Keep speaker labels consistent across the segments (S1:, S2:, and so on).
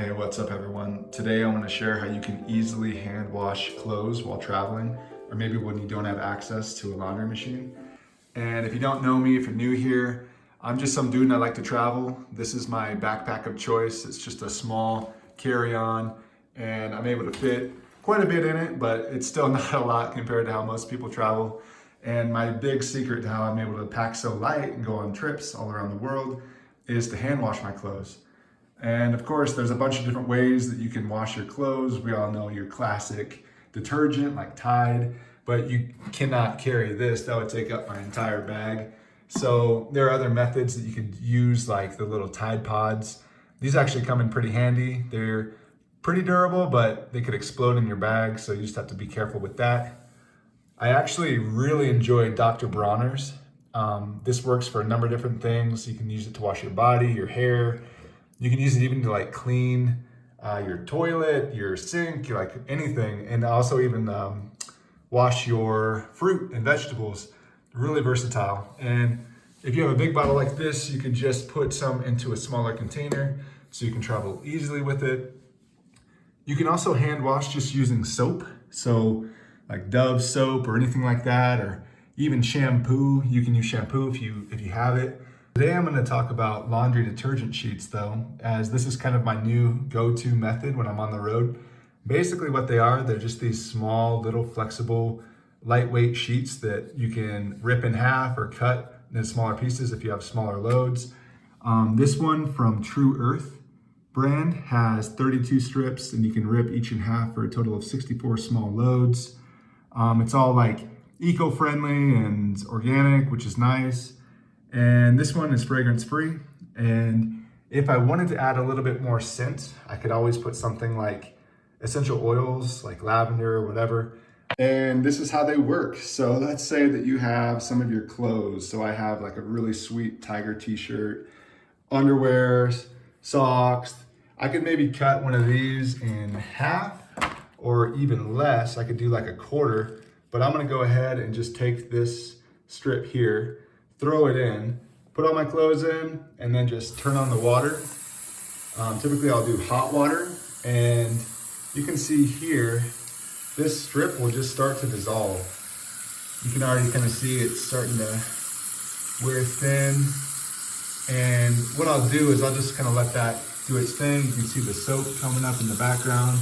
S1: Hey, what's up everyone? Today I'm going to share how you can easily hand wash clothes while traveling, or maybe when you don't have access to a laundry machine. And if you don't know me, if you're new here, I'm just some dude and I like to travel. This is my backpack of choice. It's just a small carry-on and I'm able to fit quite a bit in it, but it's still not a lot compared to how most people travel. And my big secret to how I'm able to pack so light and go on trips all around the world is to hand wash my clothes. And of course, there's a bunch of different ways that you can wash your clothes. We all know your classic detergent like Tide, but you cannot carry this. That would take up my entire bag. So there are other methods that you could use, like the little Tide Pods. These actually come in pretty handy. They're pretty durable, but they could explode in your bag, so you just have to be careful with that. I actually really enjoy Dr. Bronner's. This works for a number of different things. You can use it to wash your body, your hair. You can use it even to like clean your toilet, your sink, like anything, and also even wash your fruit and vegetables. Really versatile. And if you have a big bottle like this, you can just put some into a smaller container so you can travel easily with it. You can also hand wash just using soap. So like Dove soap or anything like that, or even shampoo. You can use shampoo if you have it. Today I'm going to talk about laundry detergent sheets though, as this is kind of my new go-to method when I'm on the road. Basically what they are, they're just these small, little flexible, lightweight sheets that you can rip in half or cut in smaller pieces if you have smaller loads. This one from True Earth brand has 32 strips and you can rip each in half for a total of 64 small loads. It's all like eco-friendly and organic, which is nice. And this one is fragrance free. And if I wanted to add a little bit more scent, I could always put something like essential oils, like lavender or whatever. And this is how they work. So let's say that you have some of your clothes. So I have like a really sweet tiger t-shirt, underwear, socks. I could maybe cut one of these in half or even less. I could do like a quarter, but I'm gonna go ahead and just take this strip here, throw it in, put all my clothes in, and then just turn on the water. Typically I'll do hot water, and you can see here, this strip will just start to dissolve. You can already kind of see it starting to wear thin. And what I'll do is I'll just kind of let that do its thing. You can see the soap coming up in the background.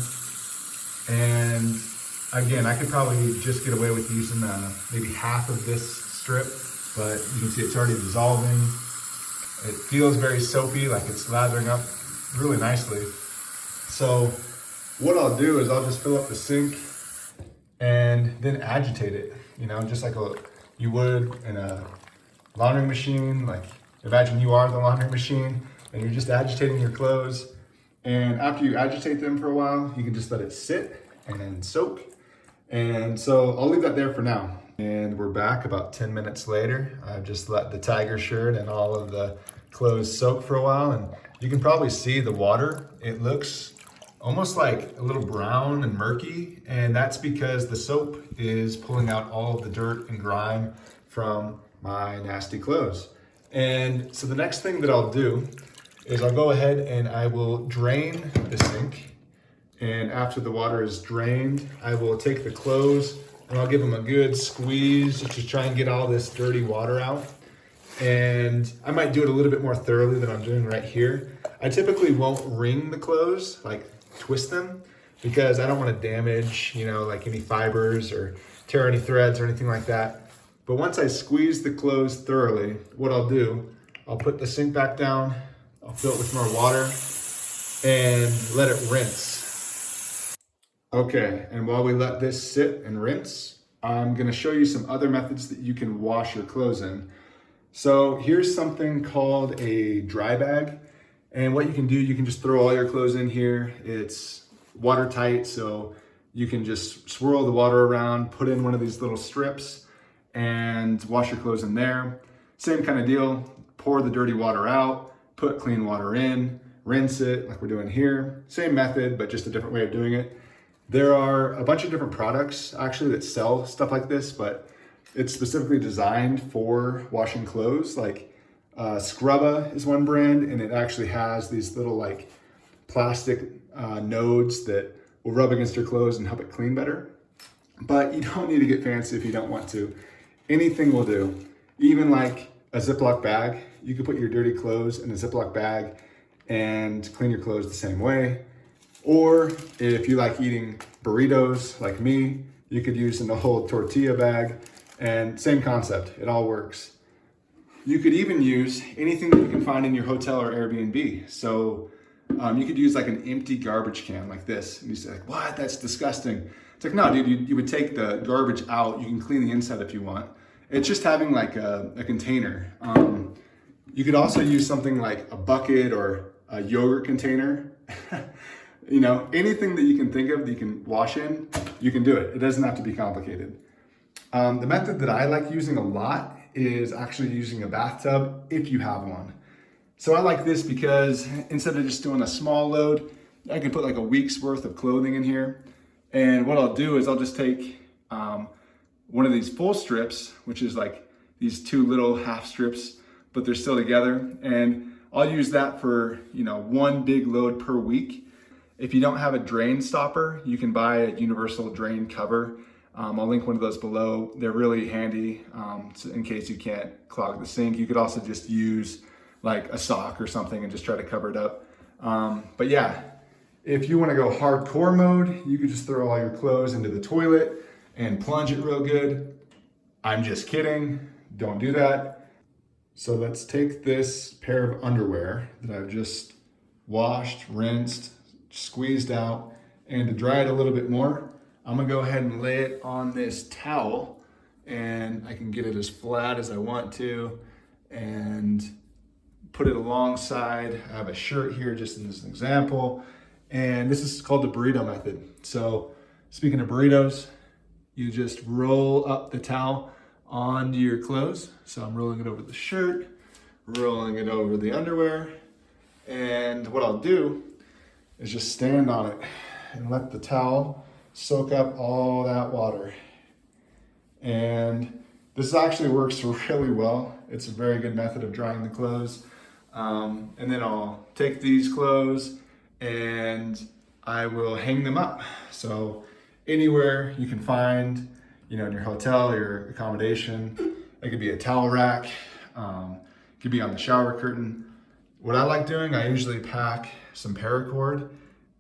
S1: And again, I could probably just get away with using maybe half of this strip, but you can see it's already dissolving. It feels very soapy, like it's lathering up really nicely. So what I'll do is I'll just fill up the sink and then agitate it, you know, just like you would in a laundry machine. Like imagine you are the laundry machine and you're just agitating your clothes. And after you agitate them for a while, you can just let it sit and then soak. And so I'll leave that there for now. And we're back about 10 minutes later. I've just let the tiger shirt and all of the clothes soak for a while. And you can probably see the water. It looks almost like a little brown and murky. And that's because the soap is pulling out all of the dirt and grime from my nasty clothes. And so the next thing that I'll do is I'll go ahead and I will drain the sink. And after the water is drained, I will take the clothes and I'll give them a good squeeze just to try and get all this dirty water out. And I might do it a little bit more thoroughly than I'm doing right here. I typically won't wring the clothes, like twist them, because I don't want to damage, you know, like any fibers or tear any threads or anything like that. But once I squeeze the clothes thoroughly, what I'll do, I'll put the sink back down, I'll fill it with more water and let it rinse. Okay, and while we let this sit and rinse, I'm gonna show you some other methods that you can wash your clothes in. So here's something called a dry bag. And what you can do, you can just throw all your clothes in here. It's watertight, so you can just swirl the water around, put in one of these little strips and wash your clothes in there. Same kind of deal, pour the dirty water out, put clean water in, rinse it like we're doing here. Same method, but just a different way of doing it. There are a bunch of different products actually that sell stuff like this, but it's specifically designed for washing clothes. Like Scrubba is one brand, and it actually has these little like plastic nodes that will rub against your clothes and help it clean better. But you don't need to get fancy if you don't want to. Anything will do. Even like a Ziploc bag, you could put your dirty clothes in a Ziploc bag and clean your clothes the same way. Or if you like eating burritos like me, you could use an old tortilla bag, and same concept, it all works. You could even use anything that you can find in your hotel or Airbnb. So you could use like an empty garbage can like this. And you say like, what, that's disgusting. It's like, no, dude, you would take the garbage out. You can clean the inside if you want. It's just having like a container. You could also use something like a bucket or a yogurt container. You know, anything that you can think of that you can wash in, you can do it. It doesn't have to be complicated. The method that I like using a lot is actually using a bathtub if you have one. So I like this because instead of just doing a small load, I can put like a week's worth of clothing in here. And what I'll do is I'll just take one of these full strips, which is like these two little half strips, but they're still together. And I'll use that for, you know, one big load per week. If you don't have a drain stopper, you can buy a universal drain cover. I'll link one of those below. They're really handy so in case you can't clog the sink. You could also just use like a sock or something and just try to cover it up. But yeah, if you want to go hardcore mode, you could just throw all your clothes into the toilet and plunge it real good. I'm just kidding. Don't do that. So let's take this pair of underwear that I've just washed, rinsed, squeezed out, and to dry it a little bit more, I'm gonna go ahead and lay it on this towel, and I can get it as flat as I want to and put it alongside. I have a shirt here just as an example, and this is called the burrito method. So speaking of burritos, you just roll up the towel onto your clothes. So I'm rolling it over the shirt, rolling it over the underwear, and what I'll do is just stand on it and let the towel soak up all that water. And this actually works really well. It's a very good method of drying the clothes. And then I'll take these clothes and I will hang them up. So anywhere you can find, you know, in your hotel, your accommodation, it could be a towel rack, it could be on the shower curtain. What I like doing, I usually pack some paracord,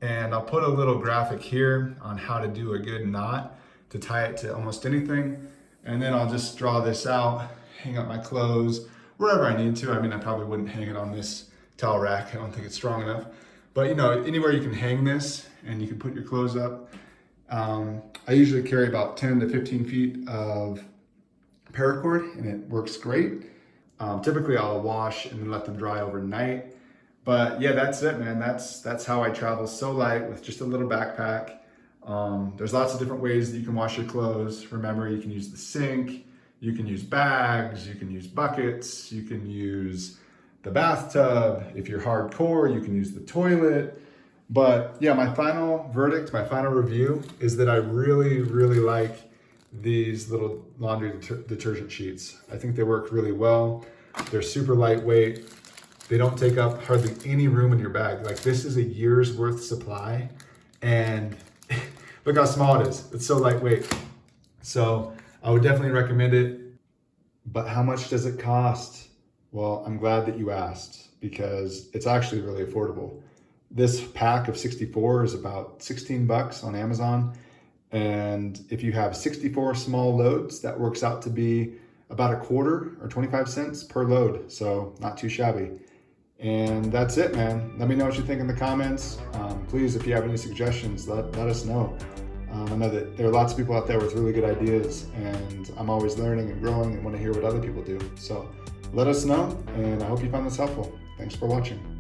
S1: and I'll put a little graphic here on how to do a good knot to tie it to almost anything. And then I'll just draw this out, hang up my clothes wherever I need to. I mean, I probably wouldn't hang it on this towel rack. I don't think it's strong enough. But you know, anywhere you can hang this and you can put your clothes up. I usually carry about 10 to 15 feet of paracord, and it works great. Typically I'll wash and then let them dry overnight. But yeah, that's it, man. That's how I travel, so light with just a little backpack. There's lots of different ways that you can wash your clothes. Remember, you can use the sink, you can use bags, you can use buckets, you can use the bathtub. If you're hardcore, you can use the toilet. But yeah, my final verdict, my final review is that I really, really like these little laundry detergent sheets. I think they work really well. They're super lightweight. They don't take up hardly any room in your bag. Like, this is a year's worth supply, and look how small it is. It's so lightweight. So I would definitely recommend it. But how much does it cost? Well, I'm glad that you asked, because it's actually really affordable. This pack of 64 is about 16 bucks on Amazon. And if you have 64 small loads, that works out to be about a quarter or 25 cents per load. So not too shabby. And that's it, man. Let me know what you think in the comments. Please, if you have any suggestions, let us know. I know that there are lots of people out there with really good ideas, and I'm always learning and growing and want to hear what other people do. So let us know, and I hope you found this helpful. Thanks for watching.